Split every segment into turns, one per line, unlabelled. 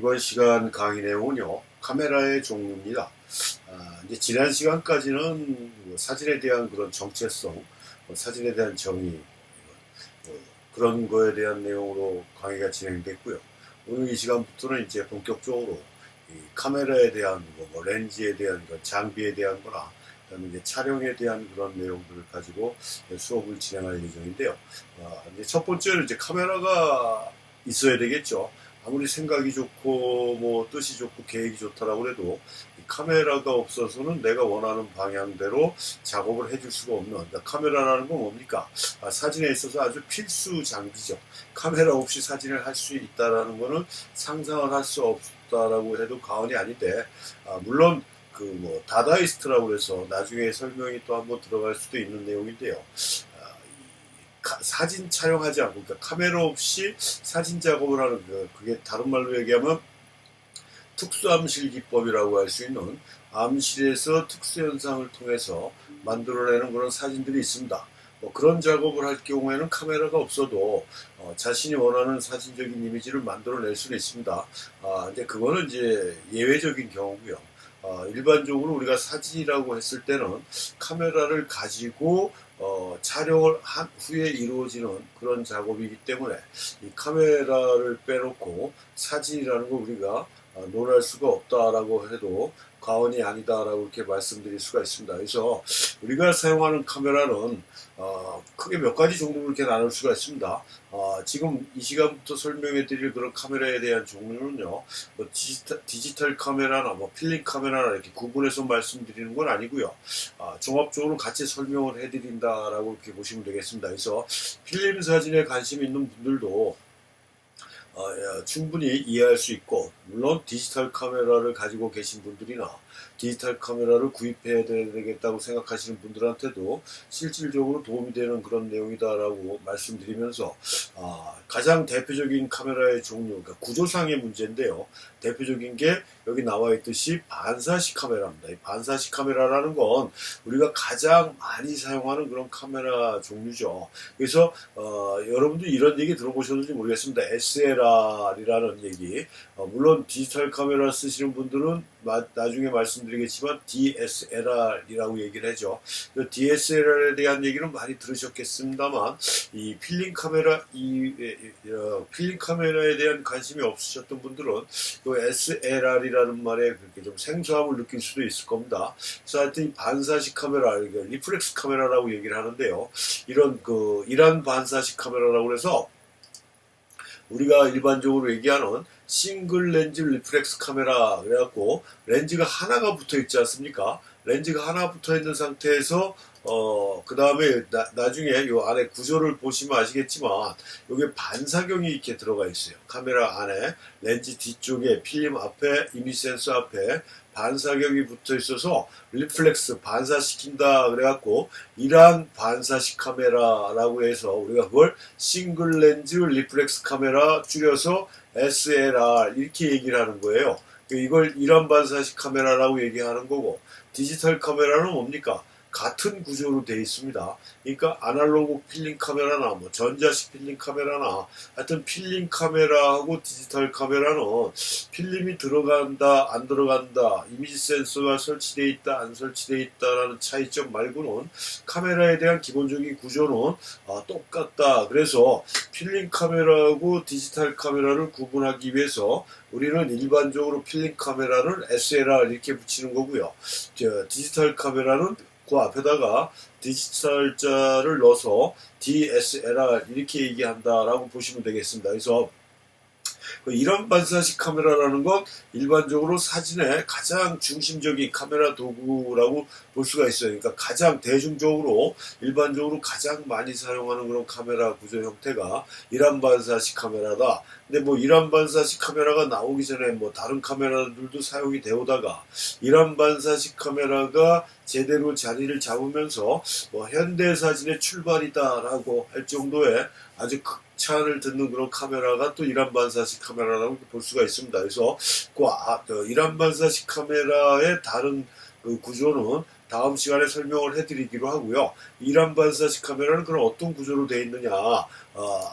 이번 시간 강의 내용은요, 카메라의 종류입니다. 이제 지난 시간까지는 사진에 대한 그런 정체성, 사진에 대한 정의, 그런 거에 대한 내용으로 강의가 진행됐고요. 오늘 이 시간부터는 이제 본격적으로 이 카메라에 대한 렌즈에 대한 장비에 대한 거나 그다음에 이제 촬영에 대한 그런 내용들을 가지고 수업을 진행할 예정인데요. 이제 첫 번째는 이제 카메라가 있어야 되겠죠. 아무리 생각이 좋고 뭐 뜻이 좋고 계획이 좋다라고 해도 이 카메라가 없어서는 내가 원하는 방향대로 작업을 해줄 수가 없는, 그러니까 카메라라는 건 뭡니까? 사진에 있어서 아주 필수 장비죠. 카메라 없이 사진을 할 수 있다라는 거는 상상을 할 수 없다라고 해도 과언이 아닌데, 물론 다다이스트라고 해서 나중에 설명이 또 한번 들어갈 수도 있는 내용인데요. 사진 촬영하지 않고, 그러니까 카메라 없이 사진 작업을 하는 그게 다른 말로 얘기하면 특수암실 기법이라고 할 수 있는, 암실에서 특수현상을 통해서 만들어내는 그런 사진들이 있습니다. 그런 작업을 할 경우에는 카메라가 없어도 자신이 원하는 사진적인 이미지를 만들어낼 수는 있습니다. 이제 그거는 이제 예외적인 경우고요. 일반적으로 우리가 사진이라고 했을 때는 카메라를 가지고 촬영을 한 후에 이루어지는 그런 작업이기 때문에 이 카메라를 빼놓고 사진이라는 걸 우리가 논할 수가 없다라고 해도 과언이 아니다라고 이렇게 말씀드릴 수가 있습니다. 그래서 우리가 사용하는 카메라는 크게 몇 가지 종류로 이렇게 나눌 수가 있습니다. 지금 이 시간부터 설명해 드릴 그런 카메라에 대한 종류는요, 디지털 카메라나 필름 카메라나 이렇게 구분해서 말씀드리는 건 아니고요. 종합적으로 같이 설명을 해 드린다라고 이렇게 보시면 되겠습니다. 그래서 필름 사진에 관심 있는 분들도 충분히 이해할 수 있고, 물론 디지털 카메라를 가지고 계신 분들이나 디지털 카메라를 구입해야 되겠다고 생각하시는 분들한테도 실질적으로 도움이 되는 그런 내용이다라고 말씀드리면서, 가장 대표적인 카메라의 종류, 그러니까 구조상의 문제인데요. 대표적인 게 여기 나와 있듯이 반사식 카메라입니다. 이 반사식 카메라라는 건 우리가 가장 많이 사용하는 그런 카메라 종류죠. 그래서 여러분도 이런 얘기 들어보셨는지 모르겠습니다. SLR이라는 얘기. 물론 디지털 카메라 쓰시는 분들은 나중에 말씀드리겠지만 DSLR이라고 얘기를 하죠. DSLR에 대한 얘기는 많이 들으셨겠습니다만, 이 필름 카메라에 대한 관심이 없으셨던 분들은 이 SLR이라는 말에 그렇게 좀 생소함을 느낄 수도 있을 겁니다. 그래서 하여튼 이 반사식 카메라, 리플렉스 카메라라고 얘기를 하는데요. 이런 반사식 카메라라고 해서 우리가 일반적으로 얘기하는 싱글 렌즈 리플렉스 카메라, 그래갖고 렌즈가 하나가 붙어 있지 않습니까? 렌즈가 하나 붙어 있는 상태에서 그 다음에 나중에 요 안에 구조를 보시면 아시겠지만 여기에 반사경이 이렇게 들어가 있어요. 카메라 안에 렌즈 뒤쪽에 필름 앞에 이미지 센서 앞에 반사경이 붙어 있어서 리플렉스 반사시킨다 그래갖고 이러한 반사식 카메라라고 해서 우리가 그걸 싱글 렌즈 리플렉스 카메라 줄여서 SLR 이렇게 얘기를 하는 거예요. 이걸 이런 반사식 카메라라고 얘기하는 거고, 디지털 카메라는 뭡니까? 같은 구조로 되어 있습니다. 그러니까 아날로그 필름 카메라나 전자식 필름 카메라나 하여튼 필름 카메라하고 디지털 카메라는 필름이 들어간다 안 들어간다, 이미지 센서가 설치되어 있다 안 설치되어 있다라는 차이점 말고는 카메라에 대한 기본적인 구조는 똑같다. 그래서 필름 카메라하고 디지털 카메라를 구분하기 위해서 우리는 일반적으로 필름 카메라를 SLR 이렇게 붙이는 거고요. 디지털 카메라는 그 앞에다가 디지털자를 넣어서 DSLR 이렇게 얘기한다라고 보시면 되겠습니다. 그래서 이런 반사식 카메라라는 건 일반적으로 사진의 가장 중심적인 카메라 도구라고 볼 수가 있어요. 그러니까 가장 대중적으로 일반적으로 가장 많이 사용하는 그런 카메라 구조 형태가 이란 반사식 카메라다. 근데 이란 반사식 카메라가 나오기 전에 다른 카메라들도 사용이 되오다가 이란 반사식 카메라가 제대로 자리를 잡으면서 현대 사진의 출발이다라고 할 정도의 아주 극찬을 듣는 그런 카메라가 또 이란 반사식 카메라라고 볼 수가 있습니다. 그래서 이란 반사식 카메라의 다른 구조는 다음 시간에 설명을 해드리기로 하고요. 이란 반사식 카메라는 그럼 어떤 구조로 되어 있느냐?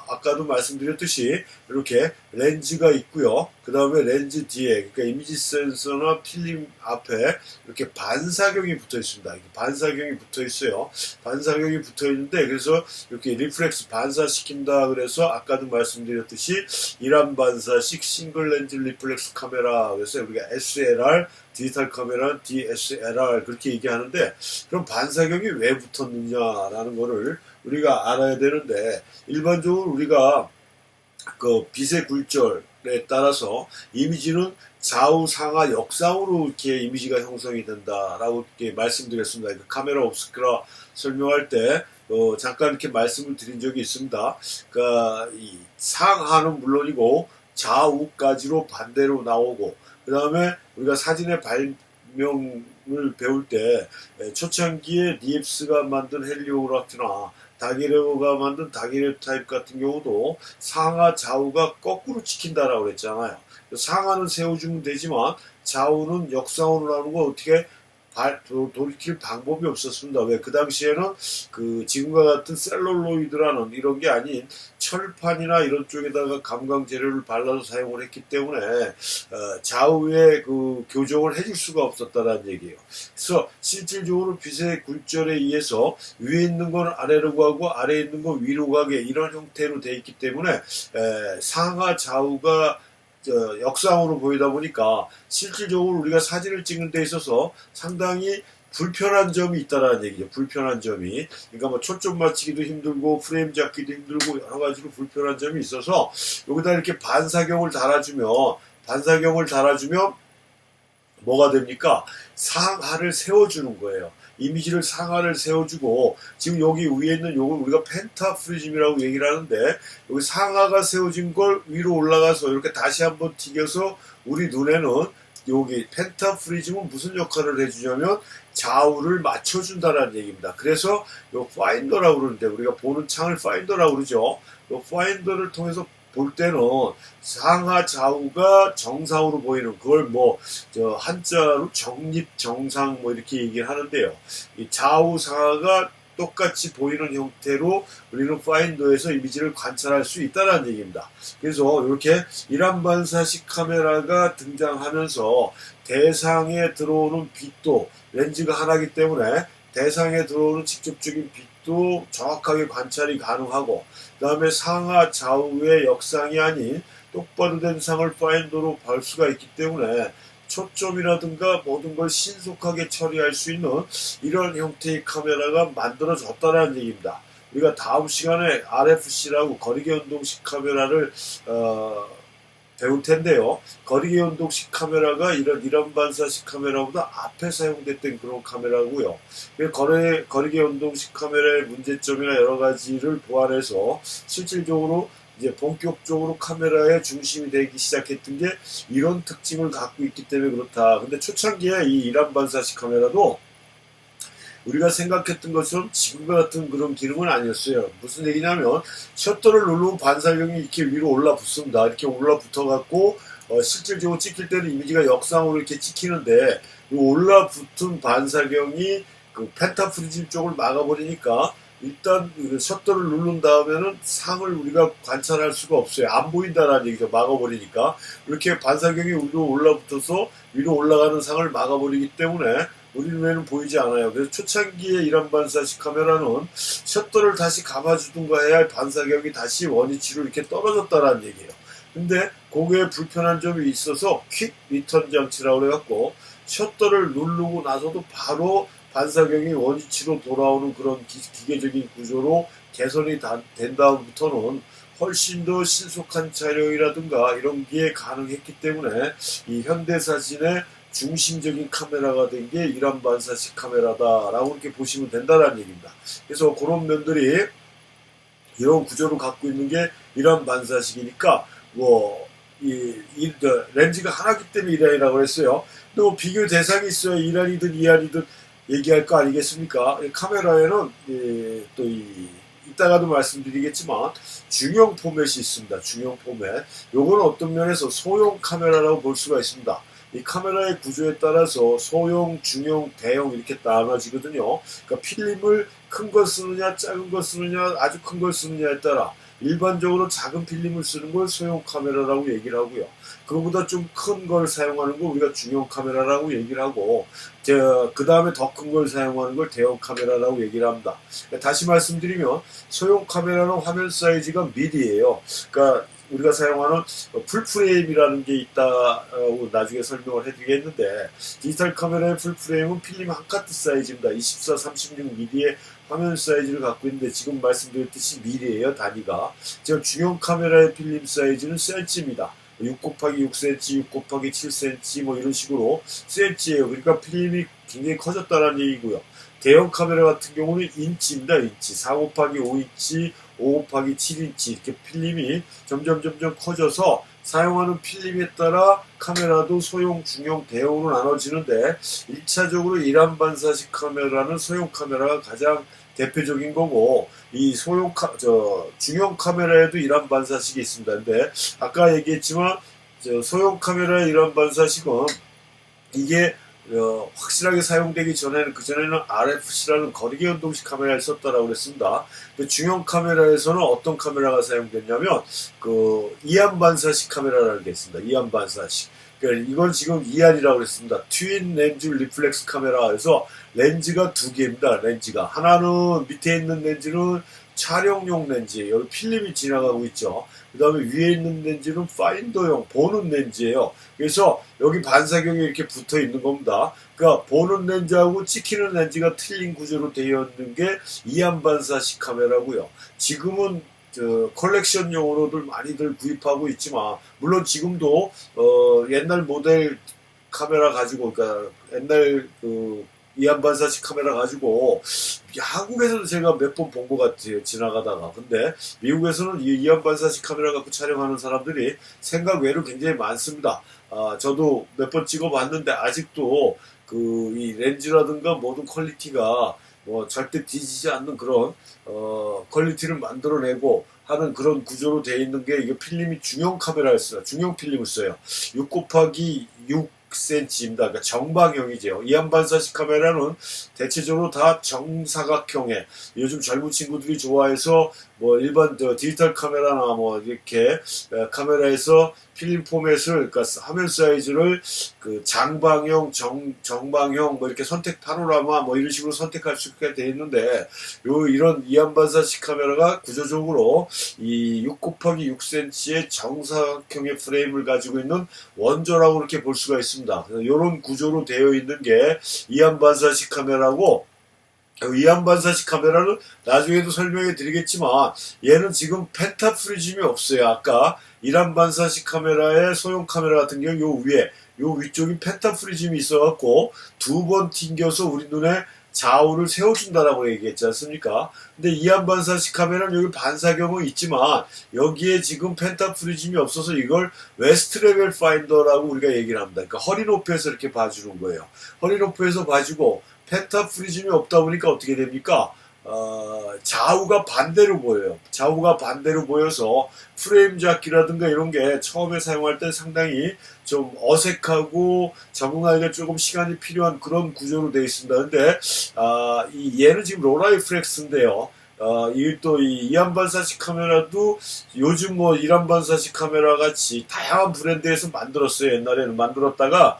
아까도 말씀드렸듯이 이렇게 렌즈가 있고요. 그 다음에 렌즈 뒤에, 그러니까 이미지 센서나 필름 앞에 이렇게 반사경이 붙어 있습니다. 반사경이 붙어 있어요. 반사경이 붙어 있는데, 그래서 이렇게 리플렉스 반사시킨다 그래서 아까도 말씀드렸듯이 이란 반사식 싱글 렌즈 리플렉스 카메라, 그래서 우리가 SLR, 디지털 카메라는 DSLR 그렇게 얘기하는데, 그럼 반사경이 왜 붙었느냐라는 거를 우리가 알아야 되는데, 일반적으로 우리가 그 빛의 굴절에 따라서 이미지는 좌우 상하 역상으로 이렇게 이미지가 형성이 된다라고 이렇게 말씀드렸습니다. 그 카메라 옵스크라 설명할 때 잠깐 이렇게 말씀을 드린 적이 있습니다. 그러니까 이 상하는 물론이고 좌우까지로 반대로 나오고, 그 다음에 우리가 사진의 발명을 배울 때 초창기에 니엡스가 만든 헬리오그래프나 다기레오가 만든 다기레오타입 같은 경우도 상하 좌우가 거꾸로 찍힌다라고 그랬잖아요. 상하는 세워주면 되지만 좌우는 역상으로 나오는 거 어떻게 돌이킬 방법이 없었습니다. 왜? 그 당시에는 그 지금과 같은 셀룰로이드라는 이런 게 아닌 철판이나 이런 쪽에다가 감광 재료를 발라서 사용을 했기 때문에 좌우의 그 교정을 해줄 수가 없었다는 얘기예요. 그래서 실질적으로 빛의 굴절에 의해서 위에 있는 건 아래로 가고 아래에 있는 건 위로 가게 이런 형태로 되어 있기 때문에 상하 좌우가 역상으로 보이다 보니까 실질적으로 우리가 사진을 찍는 데 있어서 상당히 불편한 점이 있다라는 얘기죠. 불편한 점이. 그러니까 뭐 초점 맞추기도 힘들고 프레임 잡기도 힘들고 여러 가지로 불편한 점이 있어서 여기다 이렇게 반사경을 달아주면 뭐가 됩니까? 상하를 세워주는 거예요. 이미지를 상하를 세워주고, 지금 여기 위에 있는 요걸 우리가 펜타프리즘이라고 얘기를 하는데, 여기 상하가 세워진 걸 위로 올라가서 이렇게 다시 한번 튀겨서 우리 눈에는 여기 펜타프리즘은 무슨 역할을 해주냐면 좌우를 맞춰준다는 얘기입니다. 그래서 요 파인더라고 그러는데, 우리가 보는 창을 파인더라고 그러죠. 요 파인더를 통해서 볼 때는 상하 좌우가 정상으로 보이는, 그걸 뭐 한자로 정립 정상 뭐 이렇게 얘기를 하는데요. 이 좌우 상하가 똑같이 보이는 형태로 우리는 파인더에서 이미지를 관찰할 수 있다는 얘기입니다. 그래서 이렇게 이란 반사식 카메라가 등장하면서 대상에 들어오는 빛도 렌즈가 하나이기 때문에 대상에 들어오는 직접적인 빛도 정확하게 관찰이 가능하고, 그 다음에 상하 좌우의 역상이 아닌 똑바로 된 상을 파인더로 볼 수가 있기 때문에 초점이라든가 모든 걸 신속하게 처리할 수 있는 이런 형태의 카메라가 만들어졌다는 얘기입니다. 우리가 다음 시간에 RFC라고 거리계운동식 카메라를 배울 텐데요. 거리계운동식 카메라가 이런 반사식 카메라보다 앞에 사용됐던 그런 카메라고요. 거리계운동식 카메라의 문제점이나 여러 가지를 보완해서 실질적으로 이제 본격적으로 카메라의 중심이 되기 시작했던 게 이런 특징을 갖고 있기 때문에 그렇다. 근데 초창기에 이 이란 반사식 카메라도 우리가 생각했던 것처럼 지금과 같은 그런 기능은 아니었어요. 무슨 얘기냐면 셔터를 누르면 반사경이 이렇게 위로 올라붙습니다. 이렇게 올라붙어갖고 실질적으로 찍힐 때는 이미지가 역상으로 이렇게 찍히는데 이 올라붙은 반사경이 그 펜타프리즘 쪽을 막아버리니까 일단 셔터를 누른 다음에는 상을 우리가 관찰할 수가 없어요. 안 보인다라는 얘기죠. 막아버리니까. 이렇게 반사경이 위로 올라붙어서 위로 올라가는 상을 막아버리기 때문에 우리 눈에는 보이지 않아요. 그래서 초창기에 이란 반사식 카메라는 셔터를 다시 감아주든가 해야 할 반사경이 다시 원위치로 이렇게 떨어졌다라는 얘기예요. 근데 거기에 불편한 점이 있어서 퀵 리턴 장치라고 해갖고 셔터를 누르고 나서도 바로 반사경이 원위치로 돌아오는 그런 기계적인 구조로 개선이 된 다음부터는 훨씬 더 신속한 촬영이라든가 이런 게 가능했기 때문에 이 현대사진의 중심적인 카메라가 된 게 이란 반사식 카메라다라고 이렇게 보시면 된다는 얘기입니다. 그래서 그런 면들이 이런 구조를 갖고 있는 게 이란 반사식이니까 렌즈가 하나기 때문에 이란이라고 했어요. 또 비교 대상이 있어요. 이란이든 이란이든 얘기할 거 아니겠습니까? 카메라에는 이따가도 말씀드리겠지만 중형 포맷이 있습니다. 중형 포맷. 요거는 어떤 면에서 소형 카메라라고 볼 수가 있습니다. 이 카메라의 구조에 따라서 소형, 중형, 대형 이렇게 나눠지거든요. 그러니까 필름을 큰 걸 쓰느냐, 작은 걸 쓰느냐, 아주 큰 걸 쓰느냐에 따라 일반적으로 작은 필름을 쓰는 걸 소형 카메라라고 얘기를 하고요. 그거보다 좀 큰 걸 사용하는 걸 우리가 중형 카메라라고 얘기를 하고, 그 다음에 더 큰 걸 사용하는 걸 대형 카메라라고 얘기를 합니다. 다시 말씀드리면 소형 카메라는 화면 사이즈가 미디예요. 그러니까 우리가 사용하는 풀프레임이라는 게 있다고 나중에 설명을 해드리겠는데, 디지털 카메라의 풀프레임은 필름 한 카트 사이즈입니다. 24, 36mm의 화면 사이즈를 갖고 있는데, 지금 말씀드렸듯이 미리예요, 단위가. 지금 중형 카메라의 필름 사이즈는 센치입니다. 6 곱하기 6cm, 6 곱하기 7cm 뭐 이런 식으로 센치예요. 그러니까 필름이 굉장히 커졌다는 얘기고요. 대형 카메라 같은 경우는 인치입니다. 인치. 4 곱하기 5인치, 5 곱하기 7인치 이렇게 필름이 점점 커져서 사용하는 필름에 따라 카메라도 소형, 중형, 대형으로 나눠지는데, 1차적으로 일안 반사식 카메라는 소형 카메라가 가장 대표적인 거고, 이 중형 카메라에도 일안 반사식이 있습니다. 근데 아까 얘기했지만 소형 카메라의 일안 반사식은 이게 확실하게 사용되기 전에는, 그전에는 RFC라는 거리계 연동식 카메라를 썼다라고 그랬습니다. 중형 카메라에서는 어떤 카메라가 사용됐냐면, 이안 반사식 카메라라는 게 있습니다. 이안 반사식. 그러니까 이건 지금 이안이라고 그랬습니다. 트윈 렌즈 리플렉스 카메라에서 렌즈가 두 개입니다. 렌즈가. 하나는 밑에 있는 렌즈는 촬영용 렌즈예요. 여기 필름이 지나가고 있죠. 그 다음에 위에 있는 렌즈는 파인더용 보는 렌즈예요. 그래서 여기 반사경이 이렇게 붙어 있는 겁니다. 그러니까 보는 렌즈하고 찍히는 렌즈가 틀린 구조로 되어 있는 게 이안 반사식 카메라고요. 지금은 컬렉션용으로들 많이들 구입하고 있지만, 물론 지금도 옛날 모델 카메라 가지고, 그러니까 옛날 이안 반사식 카메라 가지고 한국에서도 제가 몇 번 본 것 같아요, 지나가다가. 근데 미국에서는 이 이안 반사식 카메라 갖고 촬영하는 사람들이 생각 외로 굉장히 많습니다. 저도 몇 번 찍어봤는데 아직도 이 렌즈라든가 모든 퀄리티가 절대 뒤지지 않는 그런 퀄리티를 만들어내고 하는 그런 구조로 되어 있는 게, 이게 필름이 중형 카메라를 써요. 중형 필름을 써요. 6 곱하기 6cm입니다. 그러니까 정방형이죠. 이안 반사식 카메라는 대체적으로 다 정사각형의, 요즘 젊은 친구들이 좋아해서 일반 디지털 카메라나 이렇게 카메라에서 필름 포맷을, 그러니까 화면 사이즈를 장방형, 정방형 이렇게 선택, 파노라마 이런 식으로 선택할 수 있게 되어 있는데, 이런 이안 반사식 카메라가 구조적으로 이 6 곱하기 6cm의 정사각형의 프레임을 가지고 있는 원조라고 이렇게 볼 수가 있습니다. 이런 구조로 되어 있는 게 이안 반사식 카메라고, 이안 반사식 카메라는 나중에도 설명해 드리겠지만, 얘는 지금 펜타프리즘이 없어요. 아까 이안 반사식 카메라의 소형 카메라 같은 경우 요 위쪽이 펜타프리즘이 있어갖고 두 번 튕겨서 우리 눈에 좌우를 세워준다라고 얘기했지 않습니까? 근데 이안 반사식 카메라는 여기 반사경은 있지만 여기에 지금 펜타프리즘이 없어서 이걸 웨스트 레벨 파인더라고 우리가 얘기를 합니다. 그러니까 허리 높이에서 이렇게 봐주는 거예요. 허리 높이에서 봐주고 펜타프리즘이 없다 보니까 어떻게 됩니까? 좌우가 반대로 보여요. 좌우가 반대로 보여서 프레임 잡기라든가 이런 게 처음에 사용할 때 상당히 좀 어색하고 적응하기가 조금 시간이 필요한 그런 구조로 되어 있습니다. 근데 얘는 지금 로라이프렉스인데요. 이 이안 반사식 카메라도 요즘 이란 반사식 카메라 같이 다양한 브랜드에서 만들었어요. 옛날에는 만들었다가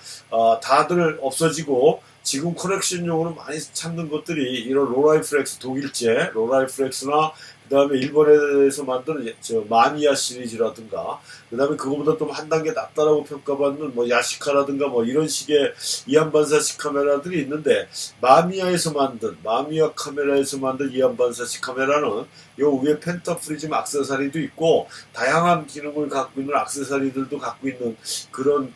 다들 없어지고 지금 컬렉션용으로 많이 찾는 것들이 이런 로라이프렉스, 독일제 로라이프렉스나 그 다음에 일본에서 만든 마미야 시리즈라든가, 그 다음에 그거보다 좀 한 단계 낫다라고 평가받는 야시카라든가 이런 식의 이안 반사식 카메라들이 있는데, 마미야 카메라에서 만든 이안 반사식 카메라는 요 위에 펜타프리즘 액세서리도 있고 다양한 기능을 갖고 있는 액세서리들도 갖고 있는 그런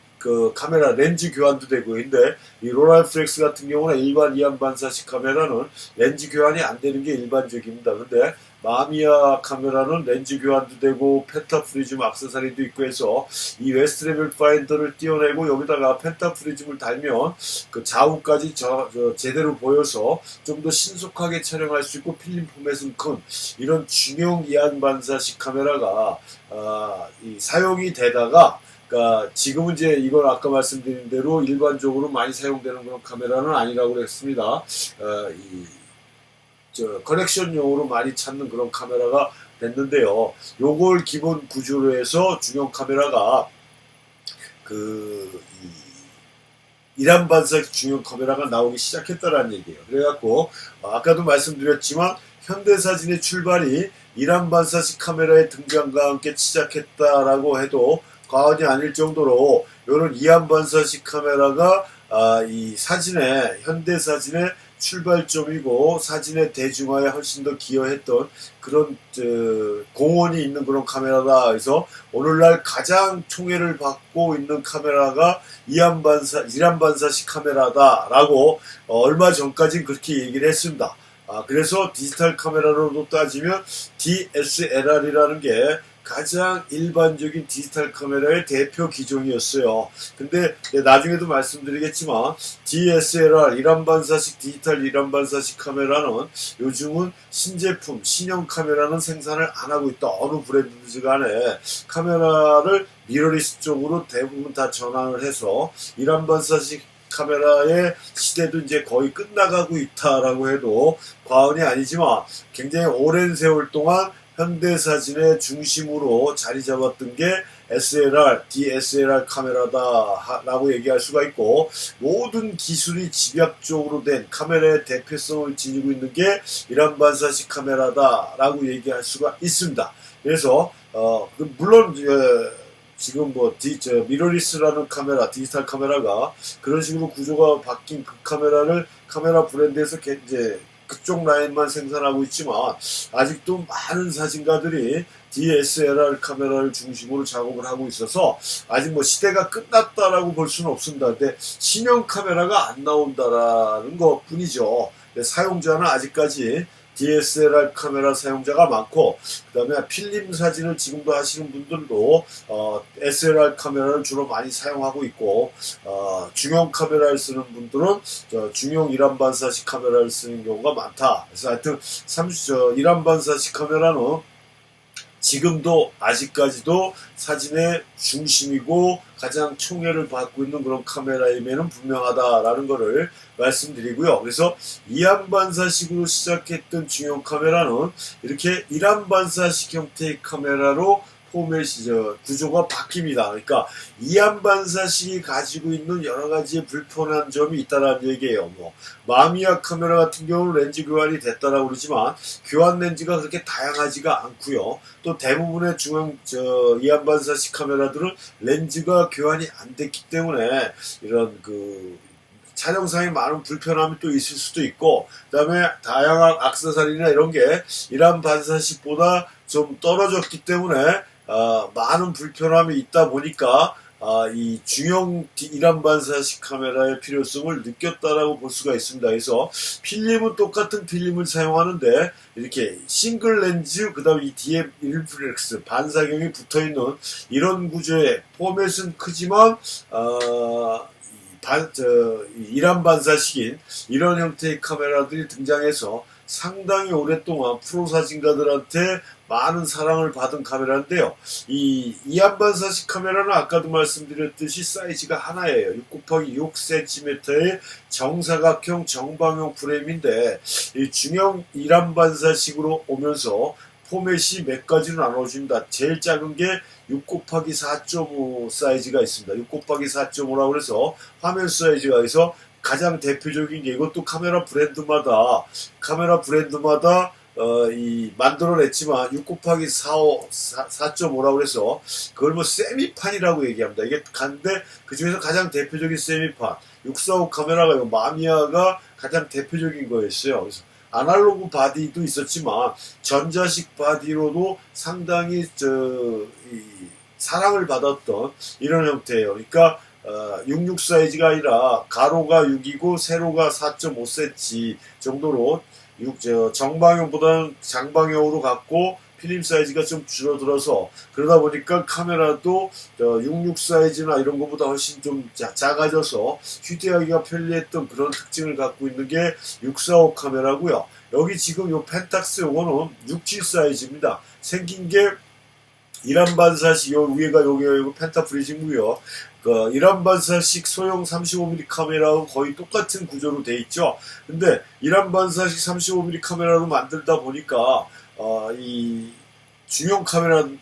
카메라 렌즈 교환도 되고. 근데 이 로라이프렉스 같은 경우는 일반 이안 반사식 카메라는 렌즈 교환이 안 되는 게 일반적입니다. 근데 마미야 카메라는 렌즈 교환도 되고 펜타프리즘 액세서리도 있고 해서 이 웨스트 레벨 파인더를 띄워내고 여기다가 펜타프리즘을 달면 좌우까지 제대로 보여서 좀 더 신속하게 촬영할 수 있고 필름 포맷은 큰 이런 중형 이안 반사식 카메라가 사용이 되다가, 그러니까 지금은 이제 이걸 아까 말씀드린 대로 일반적으로 많이 사용되는 그런 카메라는 아니라고 그랬습니다. 커넥션용으로 많이 찾는 그런 카메라가 됐는데요. 요걸 기본 구조로 해서 중형 카메라가 이란 반사식 중형 카메라가 나오기 시작했다라는 얘기예요. 그래갖고 아까도 말씀드렸지만 현대사진의 출발이 이란 반사식 카메라의 등장과 함께 시작했다라고 해도 과언이 아닐 정도로 이런 이란 반사식 카메라가 이 현대사진의 출발점이고 사진의 대중화에 훨씬 더 기여했던 그런 공헌이 있는 그런 카메라다. 그래서 오늘날 가장 총애를 받고 있는 카메라가 이란 반사식 카메라다라고 얼마 전까지는 그렇게 얘기를 했습니다. 그래서 디지털 카메라로도 따지면 DSLR이라는 게 가장 일반적인 디지털 카메라의 대표 기종이었어요. 근데 나중에도 말씀드리겠지만 DSLR 디지털 이란 반사식 카메라는 요즘은 신제품, 신형 카메라는 생산을 안 하고 있다. 어느 브랜드든지 간에 카메라를 미러리스 쪽으로 대부분 다 전환을 해서 이란 반사식 카메라의 시대도 이제 거의 끝나가고 있다라고 해도 과언이 아니지만 굉장히 오랜 세월 동안 현대사진의 중심으로 자리 잡았던 게 DSLR 카메라다라고 얘기할 수가 있고, 모든 기술이 집약적으로 된 카메라의 대표성을 지니고 있는 게 이란 반사식 카메라다라고 얘기할 수가 있습니다. 그래서 물론 지금 미러리스라는 디지털 카메라가 그런 식으로 구조가 바뀐 그 카메라 브랜드에서 이제 그쪽 라인만 생산하고 있지만 아직도 많은 사진가들이 DSLR 카메라를 중심으로 작업을 하고 있어서 아직 시대가 끝났다라고 볼 수는 없습니다. 근데 신형 카메라가 안 나온다라는 것 뿐이죠. 사용자는 아직까지 DSLR 카메라 사용자가 많고, 그 다음에 필름 사진을 지금도 하시는 분들도 SLR 카메라를 주로 많이 사용하고 있고, 중형 카메라를 쓰는 분들은 중형 이란 반사식 카메라를 쓰는 경우가 많다. 그래서 하여튼 이란 반사식 카메라는 지금도 아직까지도 사진의 중심이고 가장 총애를 받고 있는 그런 카메라임에는 분명하다라는 것을 말씀드리고요. 그래서 이란 반사식으로 시작했던 중형 카메라는 이렇게 이란 반사식 형태의 카메라로 구조가 바뀝니다. 그러니까 이란 반사식이 가지고 있는 여러 가지의 불편한 점이 있다는 얘기예요. 마미야 카메라 같은 경우는 렌즈 교환이 됐다라고 그러지만 교환 렌즈가 그렇게 다양하지가 않고요. 또 대부분의 이란 반사식 카메라들은 렌즈가 교환이 안 됐기 때문에 이런 촬영상에 많은 불편함이 또 있을 수도 있고, 그 다음에 다양한 액세서리나 이런 게 이란 반사식보다 좀 떨어졌기 때문에 많은 불편함이 있다 보니까 이 중형 이란 반사식 카메라의 필요성을 느꼈다라고 볼 수가 있습니다. 그래서 필름은 똑같은 필름을 사용하는데 이렇게 싱글 렌즈, 그 다음에 이 뒤에 리플렉스 반사경이 붙어있는 이런 구조의 포맷은 크지만 이란 반사식인 이런 형태의 카메라들이 등장해서 상당히 오랫동안 프로 사진가들한테 많은 사랑을 받은 카메라인데요. 이 이란 반사식 카메라는 아까도 말씀드렸듯이 사이즈가 하나예요. 6×6cm의 정사각형 정방형 프레임인데 이 중형 이란 반사식으로 오면서 포맷이 몇 가지로 나눠집니다. 제일 작은 게 6×4.5 사이즈가 있습니다. 6×4.5라고 그래서 화면 사이즈가 있어 가장 대표적인 게, 이것도 카메라 브랜드마다 만들어냈지만 6×4.5라고 해서 그걸 세미판이라고 얘기합니다. 이게 간데 그 중에서 가장 대표적인 세미판 645 카메라가 마미야가 가장 대표적인 거였어요. 그래서 아날로그 바디도 있었지만 전자식 바디로도 상당히 사랑을 받았던 이런 형태예요. 그러니까 66 사이즈가 아니라 가로가 6이고 세로가 4.5cm 정도로 정방형보다는 장방형으로 갔고 필름 사이즈가 좀 줄어들어서 그러다 보니까 카메라도 66 사이즈나 이런 것보다 훨씬 좀 작아져서 휴대하기가 편리했던 그런 특징을 갖고 있는 게 645 카메라고요. 여기 지금 요 펜탁스 요거는 67 사이즈입니다. 생긴 게 이란 반사식, 요 위에가 요게 펜타프리즘이고요. 그 이란 반사식 소형 35mm 카메라하고 거의 똑같은 구조로 돼 있죠. 근데 이란 반사식 35mm 카메라로 만들다 보니까 이 중형 카메라로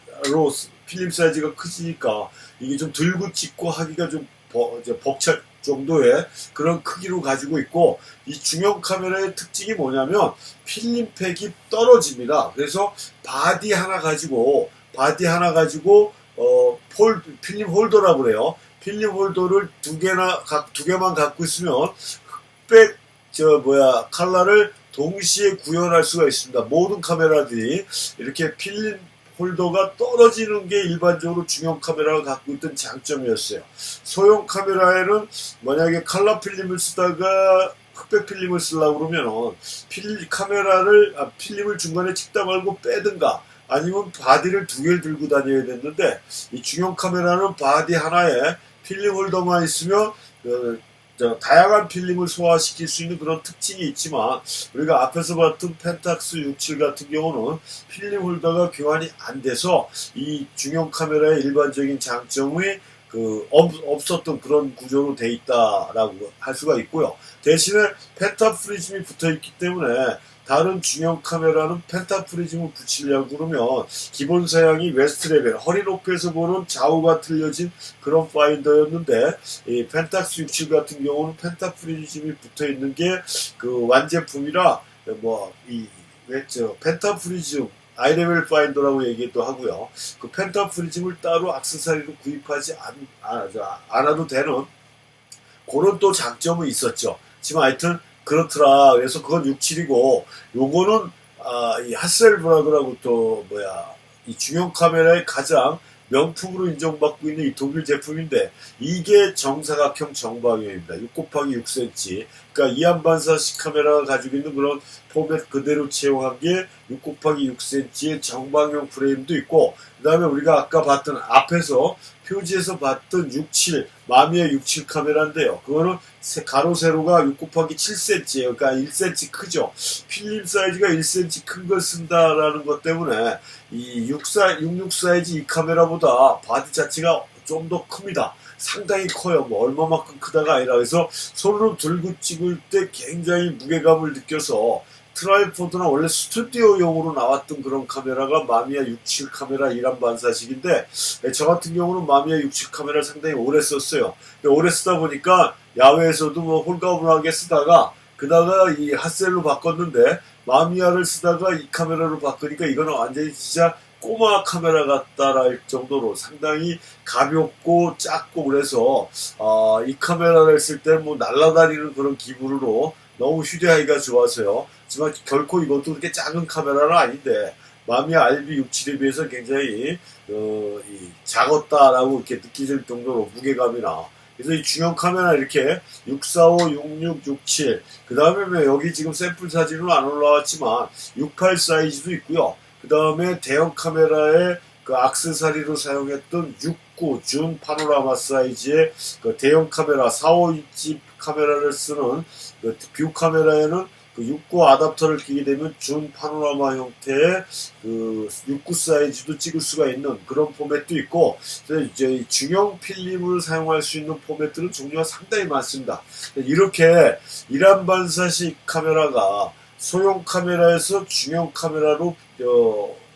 필름 사이즈가 크지니까 이게 좀 들고 찍고 하기가 좀 벅찰 정도의 그런 크기로 가지고 있고, 이 중형 카메라의 특징이 뭐냐면 필름팩이 떨어집니다. 그래서 바디 하나 가지고 필름 홀더라고 그래요. 필름 홀더를 두 개만 갖고 있으면 흑백 컬러를 동시에 구현할 수가 있습니다. 모든 카메라들이 이렇게 필름 홀더가 떨어지는 게 일반적으로 중형 카메라가 갖고 있던 장점이었어요. 소형 카메라에는 만약에 컬러 필름을 쓰다가 흑백 필름을 쓰려고 그러면 필름을 중간에 찍다 말고 빼든가 아니면 바디를 두 개를 들고 다녀야 됐는데, 이 중형 카메라는 바디 하나에 필름 홀더만 있으면 다양한 필름을 소화시킬 수 있는 그런 특징이 있지만, 우리가 앞에서 봤던 펜탁스 67 같은 경우는 필름 홀더가 교환이 안 돼서 이 중형 카메라의 일반적인 장점이 없었던 그런 구조로 돼 있다라고 할 수가 있고요. 대신에 펜타프리즘이 붙어 있기 때문에 다른 중형 카메라는 펜타프리즘을 붙이려고 그러면 기본 사양이 웨스트 레벨, 허리 높이에서 보는 좌우가 틀려진 그런 파인더였는데, 이 펜탁스 67 같은 경우는 펜타프리즘이 붙어 있는 게 그 완제품이라 펜타프리즘 아이레벨 파인더라고 얘기도 하고요. 그 펜타프리즘을 따로 액세서리로 구입하지 않아도 되는 그런 또 장점은 있었죠. 지금 하여튼 그렇더라. 그래서 그건 67이고, 요거는 이 하셀브라더라고 이 중형 카메라의 가장 명품으로 인정받고 있는 이 독일 제품인데, 이게 정사각형 정방향입니다. 6x6cm. 그러니까 이안 반사식 카메라가 가지고 있는 그런 포맷 그대로 채용한 게 6x6cm의 정방형 프레임도 있고, 그 다음에 우리가 아까 봤던 앞에서 표지에서 봤던 67, 마미의 67 카메라인데요. 그거는 가로 세로가 6x7cm예요. 그러니까 1cm 크죠. 필름 사이즈가 1cm 큰 걸 쓴다라는 것 때문에 이 66 사이즈 이 카메라보다 바디 자체가 좀 더 큽니다. 상당히 커요. 얼마만큼 크다가 아니라. 그래서 손으로 들고 찍을 때 굉장히 무게감을 느껴서, 트라이포드나 원래 스튜디오용으로 나왔던 그런 카메라가 마미야 67 카메라 이란 반사식인데, 저 같은 경우는 마미야 67 카메라를 상당히 오래 썼어요. 오래 쓰다 보니까 야외에서도 홀가분하게 쓰다가 그다가 이 핫셀로 바꿨는데, 마미야를 쓰다가 이 카메라로 바꾸니까 이거는 완전히 진짜 꼬마 카메라 같다랄 정도로 상당히 가볍고 작고, 그래서 이 카메라를 쓸 때 날아다니는 그런 기분으로 너무 휴대하기가 좋아서요. 하지만 결코 이것도 그렇게 작은 카메라는 아닌데, 마미야 RB67에 비해서 굉장히 작았다라고 이렇게 느껴질 정도로 무게감이나. 그래서 이 중형 카메라 이렇게 645, 66, 67, 그 다음에 여기 지금 샘플 사진으로 안 올라왔지만 68 사이즈도 있고요. 그 다음에 대형 카메라에 그 액세서리로 사용했던 69 준 파노라마 사이즈의 그 대형 카메라 4~5인치 카메라를 쓰는 그 뷰 카메라에는 그 69 아답터를 끼게 되면 준 파노라마 형태의 그 69 사이즈도 찍을 수가 있는 그런 포맷도 있고, 이제 중형 필름을 사용할 수 있는 포맷들은 종류가 상당히 많습니다. 이렇게 이란 반사식 카메라가 소형 카메라에서 중형 카메라로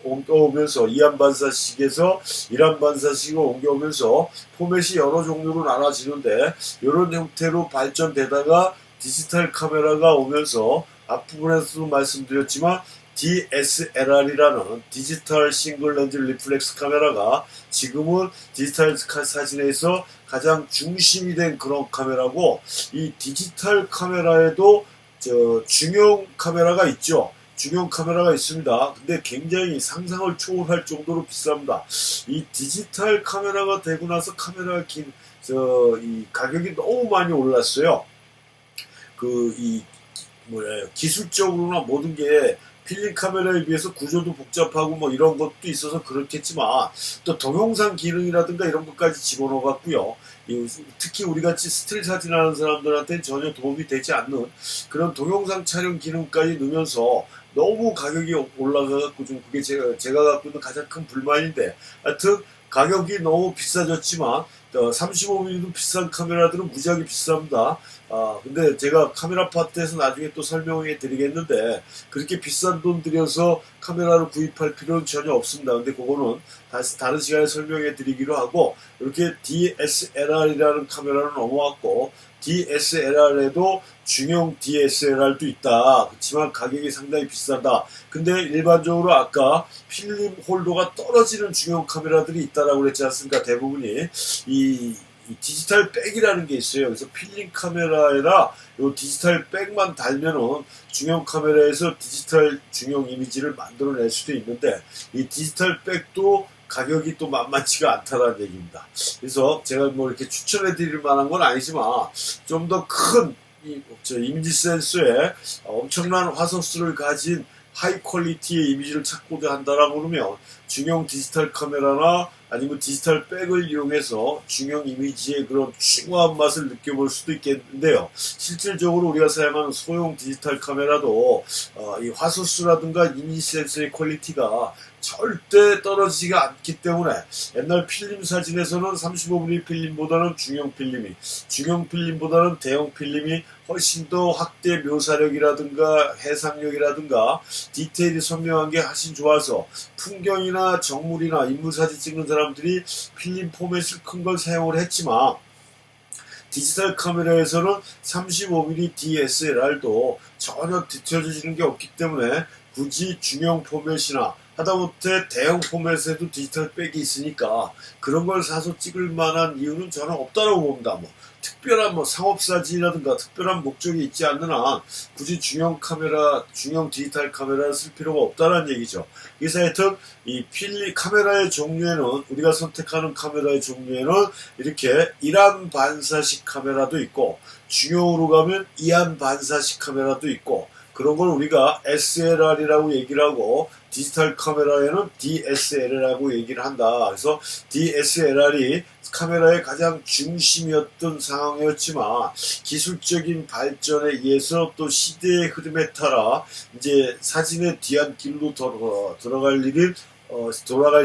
옮겨오면서, 이안 반사식에서 이란 반사식으로 옮겨오면서 포맷이 여러 종류로 나눠지는데, 이런 형태로 발전되다가 디지털 카메라가 오면서 앞부분에서도 말씀드렸지만 DSLR이라는 디지털 싱글 렌즈 리플렉스 카메라가 지금은 디지털 사진에서 가장 중심이 된 그런 카메라고, 이 디지털 카메라에도 중형 카메라가 있죠. 중형 카메라가 있습니다. 근데 굉장히 상상을 초월할 정도로 비쌉니다. 이 디지털 카메라가 되고 나서 이 가격이 너무 많이 올랐어요. 기술적으로나 모든 게 필름 카메라에 비해서 구조도 복잡하고 이런 것도 있어서 그렇겠지만, 또 동영상 기능이라든가 이런 것까지 집어넣어갖고요. 특히 우리같이 스틸 사진하는 사람들한테는 전혀 도움이 되지 않는 그런 동영상 촬영 기능까지 넣으면서 너무 가격이 올라가갖고 좀 그게 제가 갖고 있는 가장 큰 불만인데, 하여튼 가격이 너무 비싸졌지만 35mm도 비싼 카메라들은 무지하게 비쌉니다. 근데 제가 카메라 파트에서 나중에 또 설명해 드리겠는데, 그렇게 비싼 돈 들여서 카메라를 구입할 필요는 전혀 없습니다. 근데 그거는 다른 시간에 설명해 드리기로 하고, 이렇게 DSLR이라는 카메라는 넘어왔고, DSLR에도 중형 DSLR도 있다. 그렇지만 가격이 상당히 비싸다. 근데 일반적으로 아까 필름 홀더가 떨어지는 중형 카메라들이 있다라고 그랬지 않습니까? 대부분이 이 디지털 백이라는 게 있어요. 그래서 필름 카메라에다 요 디지털 백만 달면은 중형 카메라에서 디지털 중형 이미지를 만들어낼 수도 있는데, 이 디지털 백도 가격이 또 만만치가 않다라는 얘기입니다. 그래서 제가 뭐 이렇게 추천해 드릴 만한 건 아니지만, 좀 더 큰 이미지 센서에 엄청난 화소수를 가진 하이 퀄리티의 이미지를 찾고자 한다라고 그러면 중형 디지털 카메라나 아니면 디지털 백을 이용해서 중형 이미지의 그런 중후한 맛을 느껴볼 수도 있겠는데요. 실질적으로 우리가 사용하는 소형 디지털 카메라도 이 화소수라든가 이미지 센서의 퀄리티가 절대 떨어지지가 않기 때문에, 옛날 필름 사진에서는 35mm 필름보다는 중형 필름보다는 대형 필름이 훨씬 더 확대 묘사력이라든가 해상력이라든가 디테일이 선명한 게 훨씬 좋아서 풍경이나 정물이나 인물사진 찍는 사람들이 필름 포맷을 큰 걸 사용을 했지만, 디지털 카메라에서는 35mm DSLR도 전혀 뒤처지는 게 없기 때문에 굳이 중형 포맷이나 하다못해 대형 포맷에도 디지털 백이 있으니까 그런 걸 사서 찍을 만한 이유는 저는 없다고 봅니다. 뭐 특별한 상업사진이라든가 특별한 목적이 있지 않는 한 굳이 중형 디지털 카메라를 쓸 필요가 없다는 얘기죠. 그래서 하여튼 이 카메라의 종류에는, 우리가 선택하는 카메라의 종류에는 이렇게 일안 반사식 카메라도 있고, 중형으로 가면 이안 반사식 카메라도 있고, 그런 걸 우리가 SLR이라고 얘기를 하고, 디지털 카메라에는 DSLR이라고 얘기를 한다. 그래서 DSLR이 카메라의 가장 중심이었던 상황이었지만, 기술적인 발전에 의해서 또 시대의 흐름에 따라 이제 사진의 뒤안길로 돌아갈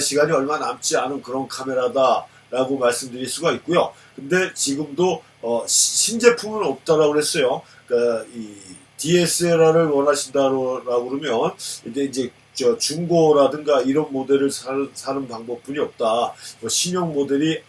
시간이 얼마 남지 않은 그런 카메라다라고 말씀드릴 수가 있고요. 근데 지금도 신제품은 없다라고 그랬어요. 그러니까 이 DSLR을 원하신다라고 그러면 이제 중고라든가 이런 모델을 사는 방법뿐이 없다. 신형 모델이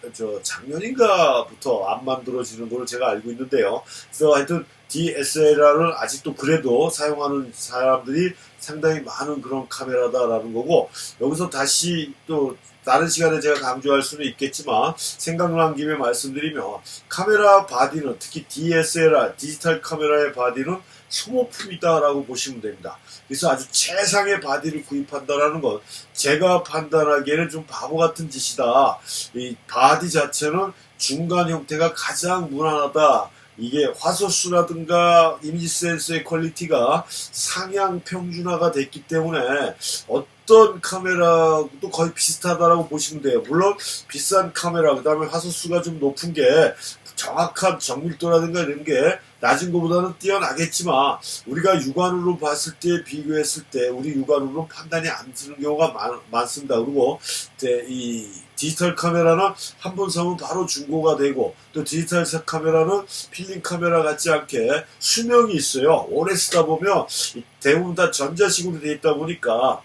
작년인가부터 안 만들어지는 걸로 제가 알고 있는데요. 그래서 하여튼 DSLR은 아직도 그래도 사용하는 사람들이 상당히 많은 그런 카메라다라는 거고, 여기서 다시 또 다른 시간에 제가 강조할 수는 있겠지만 생각난 김에 말씀드리면, 카메라 바디는, 특히 DSLR 디지털 카메라의 바디는 소모품이다라고 보시면 됩니다. 그래서 아주 최상의 바디를 구입한다라는 건 제가 판단하기에는 좀 바보 같은 짓이다. 이 바디 자체는 중간 형태가 가장 무난하다. 이게 화소수라든가 이미지 센서의 퀄리티가 상향 평준화가 됐기 때문에 어떤 카메라도 거의 비슷하다라고 보시면 돼요. 물론 비싼 카메라, 그 다음에 화소수가 좀 높은 게 정확한 정밀도라든가 이런 게 낮은 것보다는 뛰어나겠지만, 우리가 육안으로 봤을 때, 비교했을 때 우리 육안으로 판단이 안 쓰는 경우가 많습니다. 그리고 이 디지털 카메라는 한 번 사면 바로 중고가 되고, 또 디지털 카메라는 필름 카메라 같지 않게 수명이 있어요. 오래 쓰다 보면 대부분 다 전자식으로 되어 있다 보니까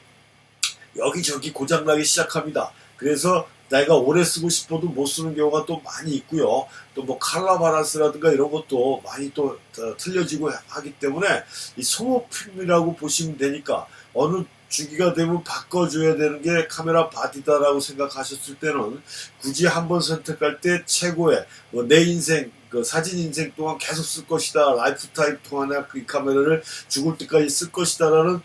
여기저기 고장나기 시작합니다. 그래서 내가 오래 쓰고 싶어도 못 쓰는 경우가 또 많이 있고요. 또 컬러 바란스라든가 이런 것도 많이 또 틀려지고 하기 때문에 이 소모품이라고 보시면 되니까, 어느 주기가 되면 바꿔줘야 되는 게 카메라 바디다라고 생각하셨을 때는 굳이 한번 선택할 때 최고의 내 인생, 사진 인생 동안 계속 쓸 것이다, 라이프 타임 동안에 그 카메라를 죽을 때까지 쓸 것이다라는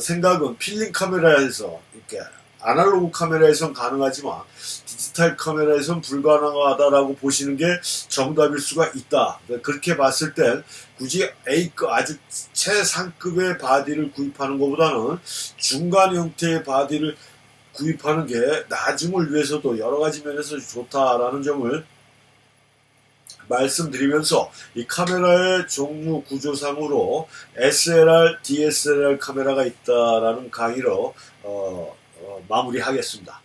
생각은 필름 카메라에서, 이렇게 아날로그 카메라에선 가능하지만 디지털 카메라에선 불가능하다라고 보시는 게 정답일 수가 있다. 그렇게 봤을 땐 굳이 A급, 아주 최상급의 바디를 구입하는 것보다는 중간 형태의 바디를 구입하는 게 나중을 위해서도 여러 가지 면에서 좋다라는 점을 말씀드리면서 이 카메라의 종류 구조상으로 SLR, DSLR 카메라가 있다라는 강의로 마무리하겠습니다.